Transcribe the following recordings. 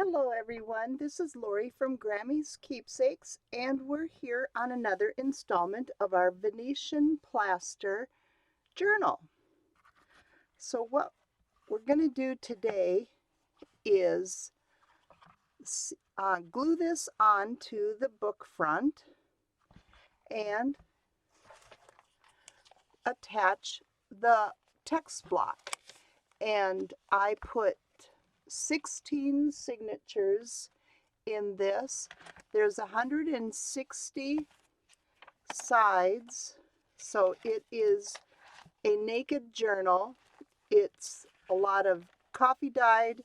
Hello everyone, this is Lori from Grammy's Keepsakes, and we're here on another installment of our Venetian Plaster journal. So what we're going to do today is glue this onto the book front and attach the text block. And I put 16 signatures in this. There's 160 sides, so it is a naked journal. It's a lot of coffee dyed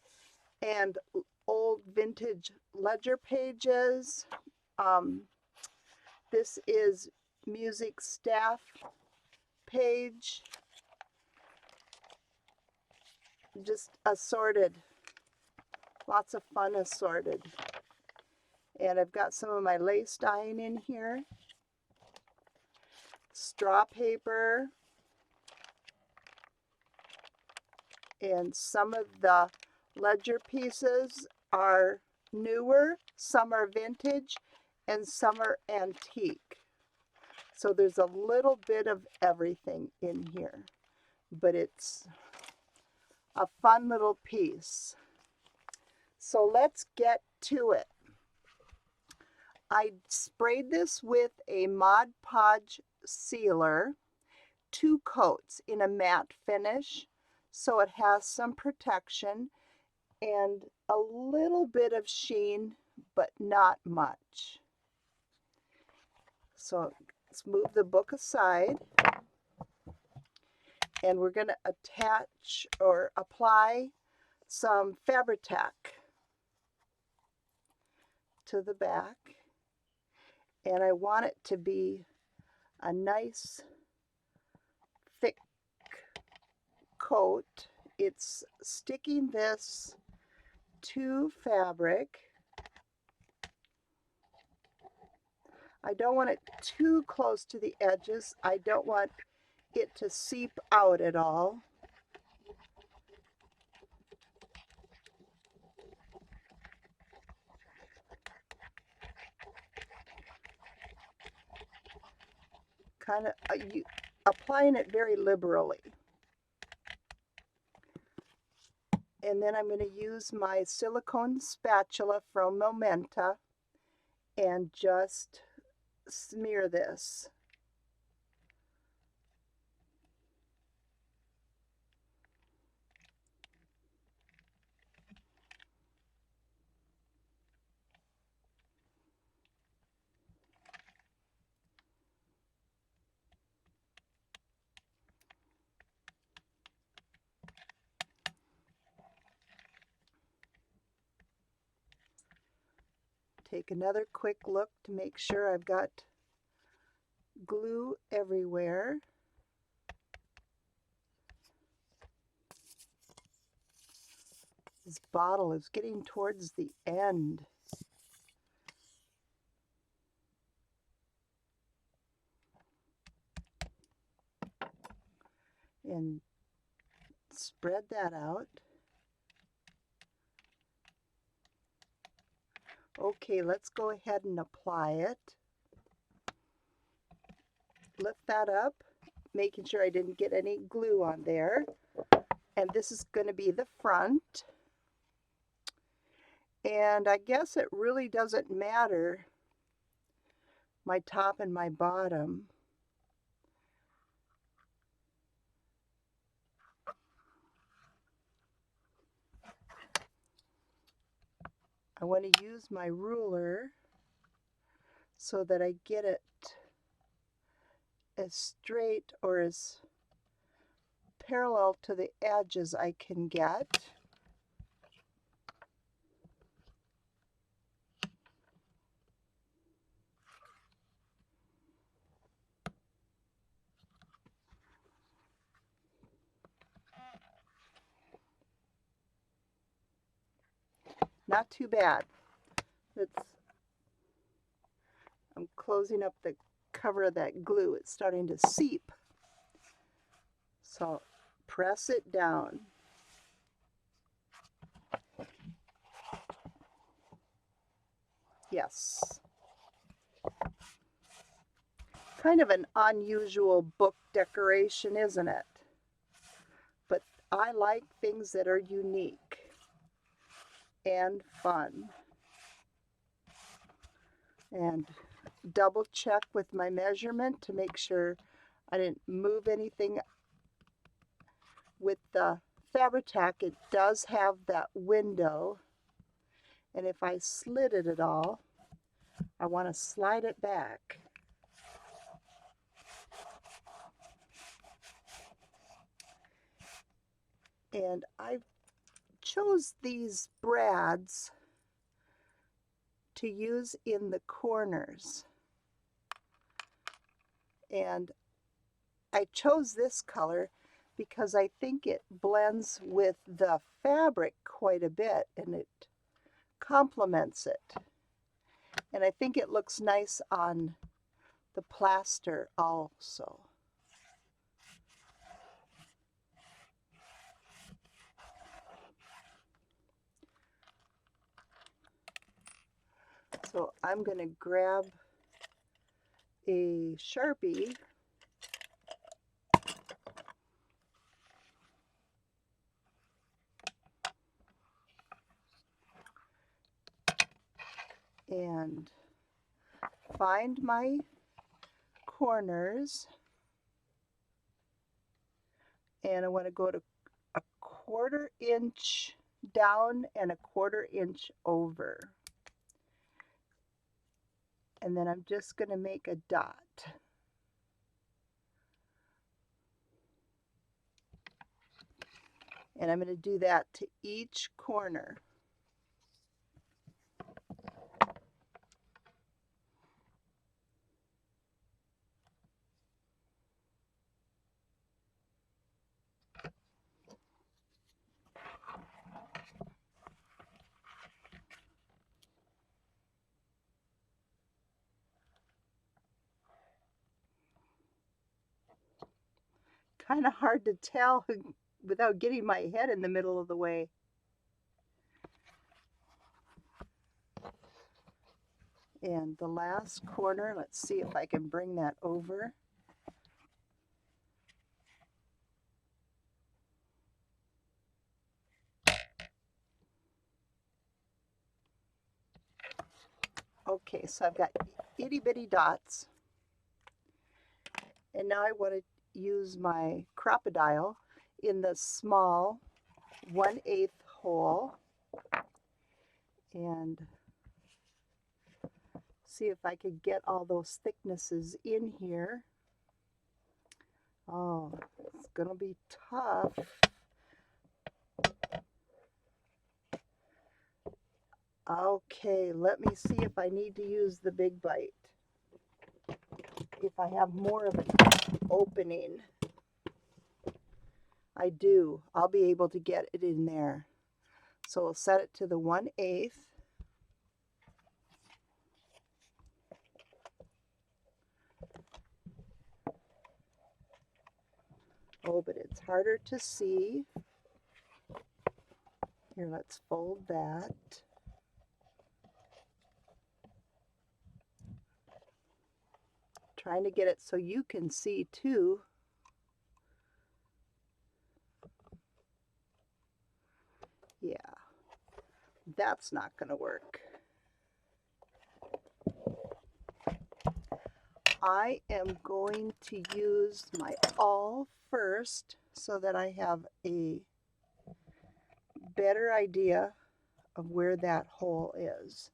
and old vintage ledger pages. This is music staff page, just assorted, lots of fun assorted. And I've got some of my lace dyeing in here, straw paper, and some of the ledger pieces are newer, some are vintage, and some are antique. So there's a little bit of everything in here, but it's a fun little piece. So let's get to it. I sprayed this with a Mod Podge sealer, 2 coats in a matte finish, so it has some protection and a little bit of sheen, but not much. So let's move the book aside, and we're going to attach or apply some Fabri-Tac to the back. And I want it to be a nice thick coat. It's sticking this to fabric. I don't want it too close to the edges. I don't want it to seep out at all. Kind of applying it very liberally. And then I'm going to use my silicone spatula from Momenta and just smear this. Take another quick look to make sure I've got glue everywhere. This bottle is getting towards the end. And spread that out. Okay, let's go ahead and apply it. Lift that up, making sure I didn't get any glue on there. And this is going to be the front. And I guess it really doesn't matter, my top and my bottom. I want to use my ruler so that I get it as straight or as parallel to the edge as I can get. Not too bad. I'm closing up the cover of that glue. It's starting to seep. So press it down. Yes. Kind of an unusual book decoration, isn't it? But I like things that are unique and fun. And double check with my measurement to make sure I didn't move anything. With the Fabri-Tac, it does have that window, and if I slid it at all, I want to slide it back. And I chose these brads to use in the corners. And I chose this color because I think it blends with the fabric quite a bit and it complements it. And I think it looks nice on the plaster also. So I'm going to grab a Sharpie and find my corners, and I want to go to a 1/4 inch down and a 1/4 inch over. And then I'm just going to make a dot. And I'm going to do that to each corner. Kind of hard to tell without getting my head in the middle of the way. And the last corner, let's see if I can bring that over. Okay, so I've got itty bitty dots. And now I want to use my crocodile in the small 1/8 hole and see if I could get all those thicknesses in here. Oh, it's gonna be tough. Okay, let me see if I need to use the big bite. If I have more of an opening. I do. I'll be able to get it in there. So we'll set it to the 1/8. Oh, but it's harder to see. Here, let's fold that. Trying to get it so you can see too. Yeah, that's not going to work. I am going to use my awl first so that I have a better idea of where that hole is.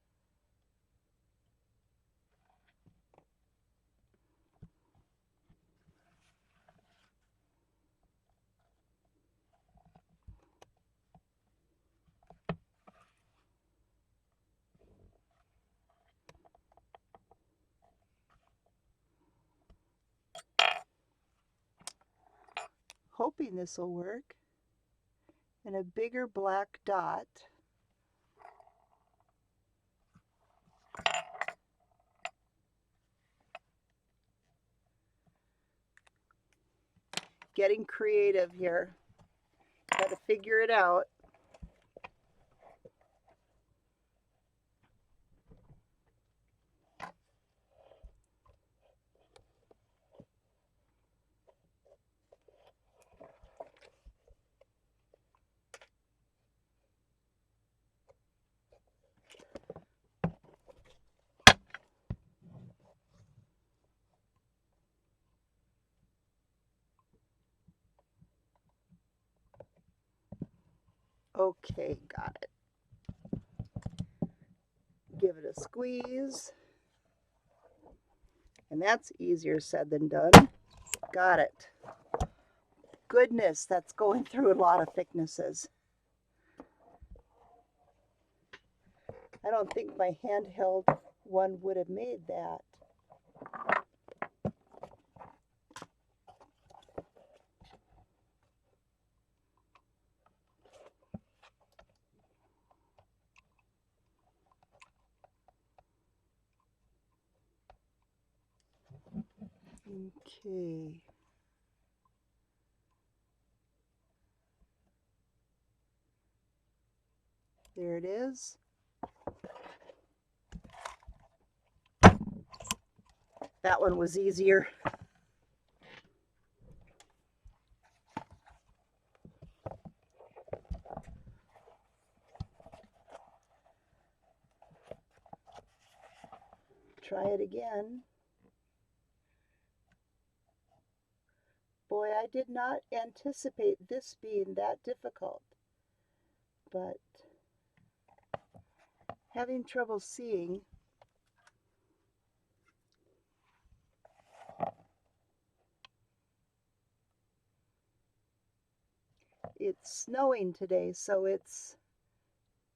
Hoping this will work. And a bigger black dot. Getting creative here. Got to figure it out. Okay, got it. Give it a squeeze. And that's easier said than done. Got it. Goodness, that's going through a lot of thicknesses. I don't think my handheld one would have made that. Okay. There it is. That one was easier. Try it again. Boy, I did not anticipate this being that difficult, but having trouble seeing. It's snowing today, so it's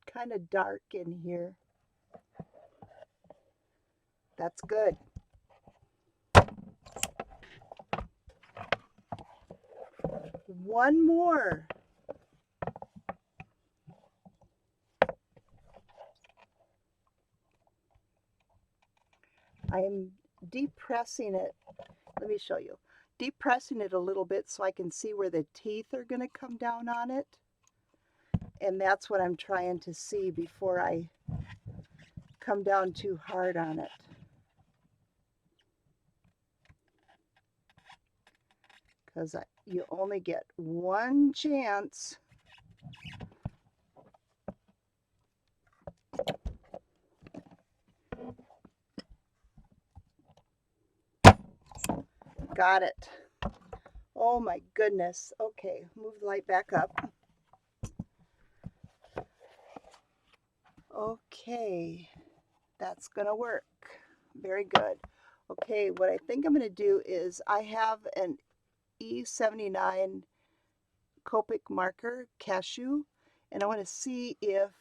kind of dark in here. That's good. One more. I'm depressing it. Let me show you. Depressing it a little bit so I can see where the teeth are going to come down on it. And that's what I'm trying to see before I come down too hard on it. Because you only get one chance. Got it. Oh my goodness. Okay, move the light back up. Okay, that's gonna work. Very good. Okay, what I think I'm gonna do is I have an E79 Copic marker, cashew, and I want to see if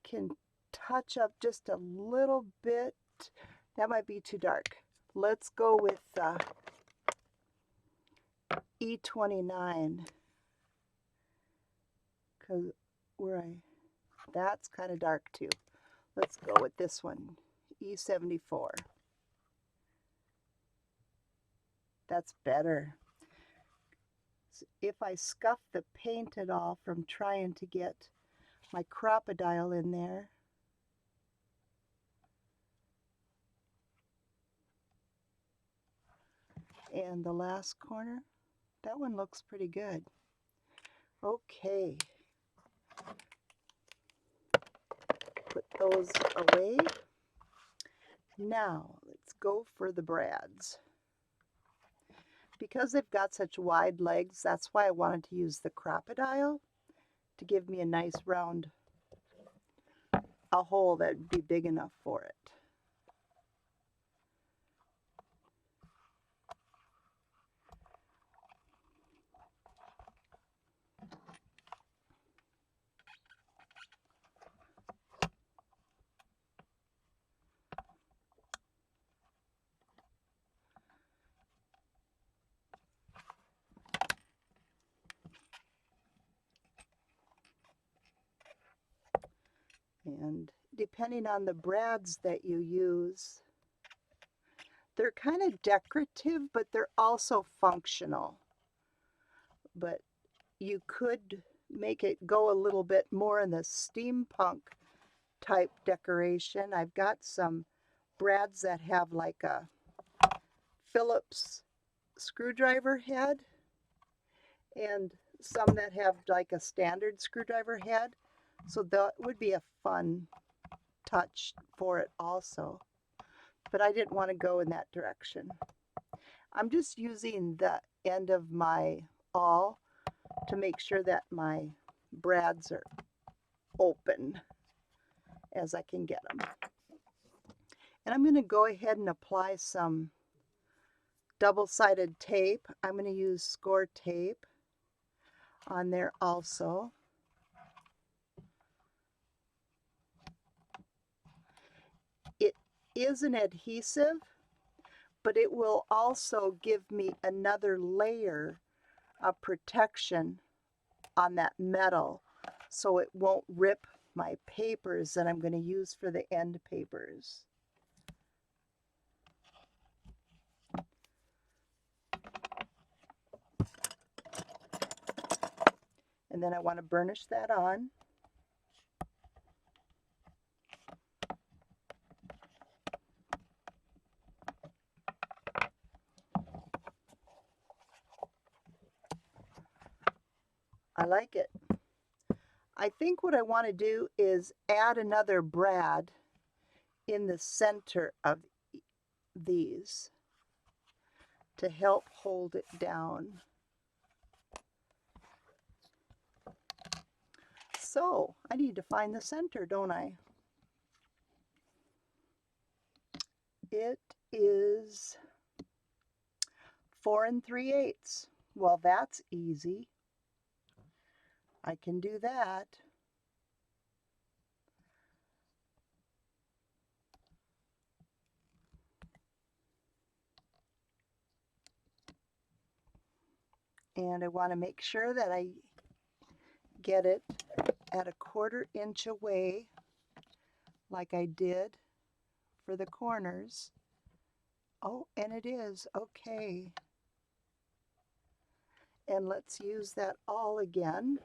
can touch up just a little bit. That might be too dark. Let's go with E29 because that's kind of dark too. Let's go with this one, E74. That's better. So if I scuff the paint at all from trying to get my crocodile in there, and the last corner, that one looks pretty good. Okay. Put those away. Now, let's go for the brads. Because they've got such wide legs, that's why I wanted to use the crocodile to give me a nice round, a hole that would be big enough for it. And depending on the brads that you use, they're kind of decorative, but they're also functional. But you could make it go a little bit more in the steampunk type decoration. I've got some brads that have like a Phillips screwdriver head and some that have like a standard screwdriver head. So that would be a fun touch for it also. But I didn't want to go in that direction. I'm just using the end of my awl to make sure that my brads are open as I can get them. And I'm going to go ahead and apply some double-sided tape. I'm going to use score tape on there also. It is an adhesive, but it will also give me another layer of protection on that metal so it won't rip my papers that I'm going to use for the end papers. And then I want to burnish that on. I like it. I think what I want to do is add another brad in the center of these to help hold it down. So I need to find the center, don't I? It is 4 3/8. Well, that's easy. I can do that. And I want to make sure that I get it at a 1/4 inch away like I did for the corners. Oh, and it is. Okay. And let's use that awl again.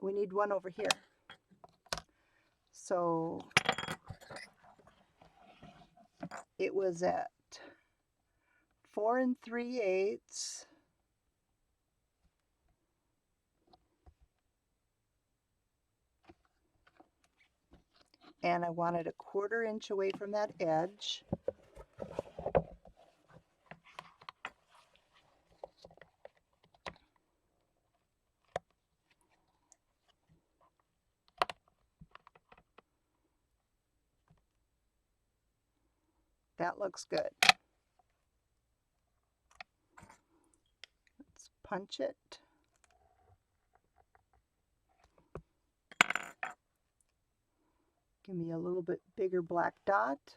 We need one over here. So it was at 4 3/8. And I wanted a 1/4 inch away from that edge. That looks good. Let's punch it. Give me a little bit bigger black dot.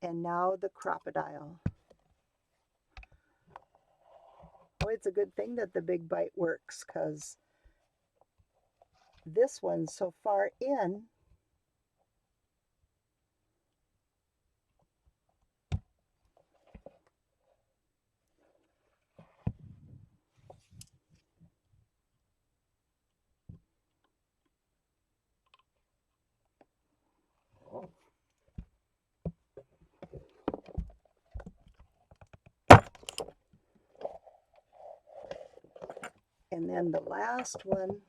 And now the crocodile. Oh, it's a good thing that the big bite works, because this one's so far in. And then the last one,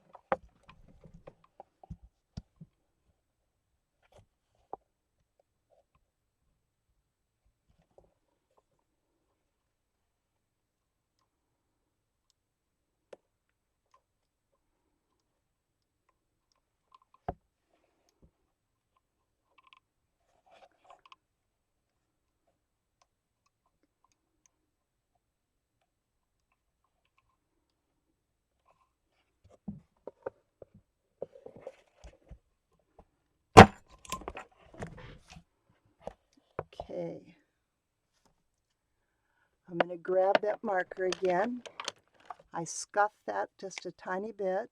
okay. I'm going to grab that marker again. I scuff that just a tiny bit.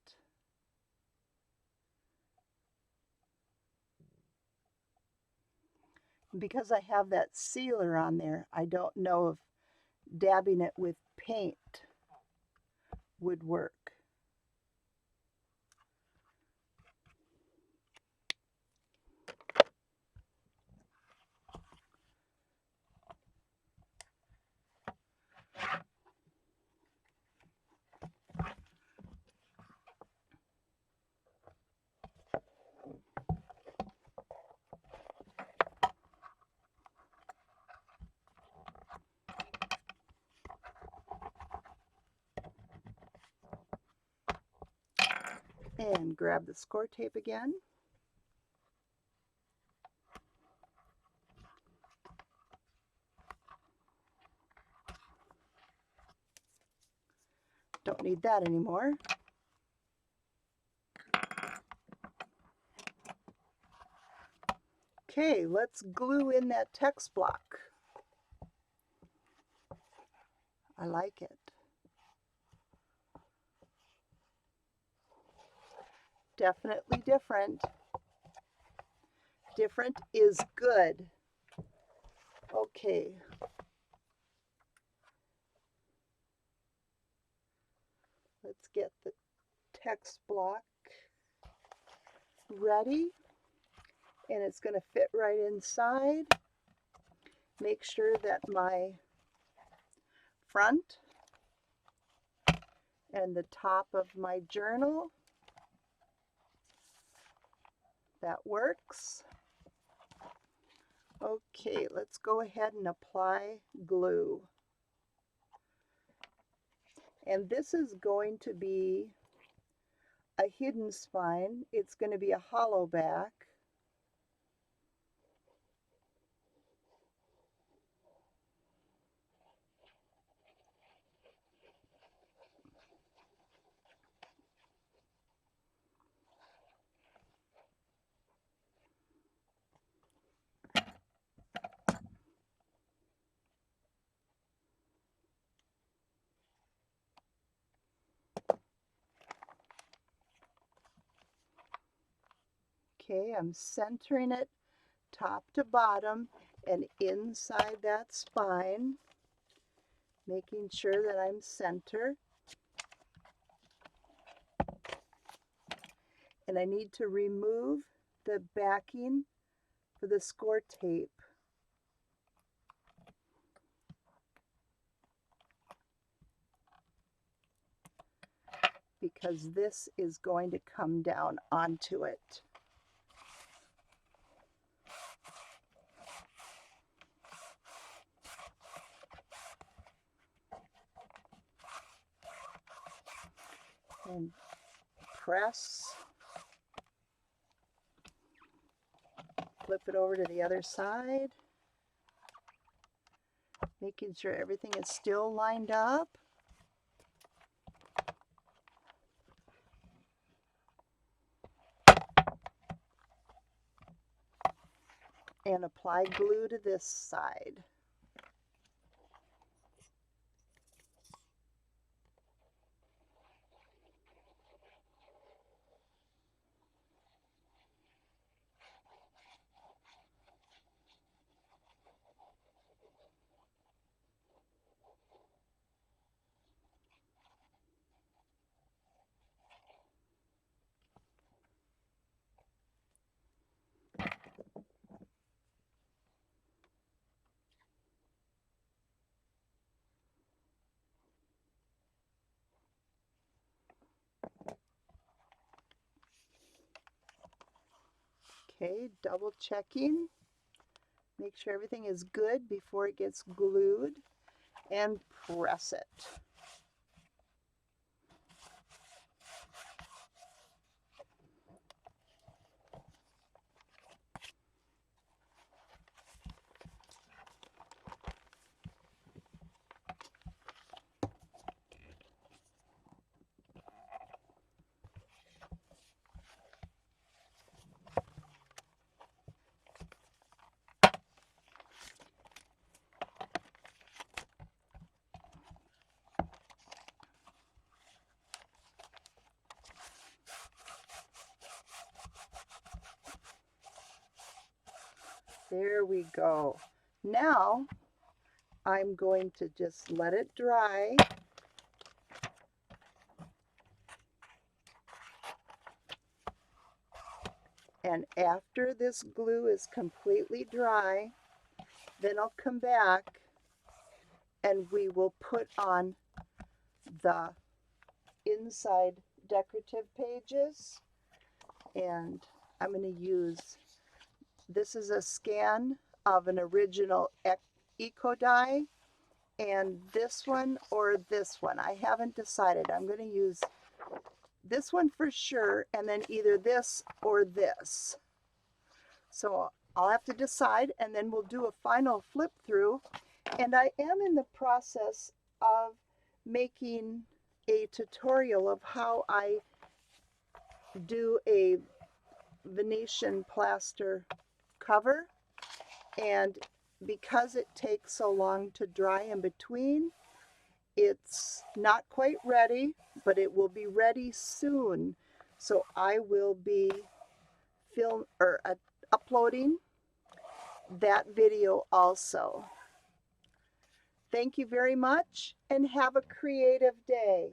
Because I have that sealer on there, I don't know if dabbing it with paint would work. And grab the score tape again. Don't need that anymore. Okay, let's glue in that text block. I like it. Definitely different. Different is good. Okay. Let's get the text block ready. And it's going to fit right inside. Make sure that my front and the top of my journal, that works. Okay, let's go ahead and apply glue. And this is going to be a hidden spine. It's going to be a hollow back. Okay, I'm centering it top to bottom and inside that spine, making sure that I'm center. And I need to remove the backing for the score tape. Because this is going to come down onto it. And press, flip it over to the other side, making sure everything is still lined up. And apply glue to this side. Okay, double checking. Make sure everything is good before it gets glued, and press it. There we go. Now I'm going to just let it dry. And after this glue is completely dry, then I'll come back and we will put on the inside decorative pages. And I'm going to use, this is a scan of an original eco die, and this one or this one. I haven't decided. I'm going to use this one for sure, and then either this or this. So I'll have to decide, and then we'll do a final flip through. And I am in the process of making a tutorial of how I do a Venetian plaster cover, and because it takes so long to dry in between, it's not quite ready, but it will be ready soon. So I will be uploading that video also. Thank you very much and have a creative day.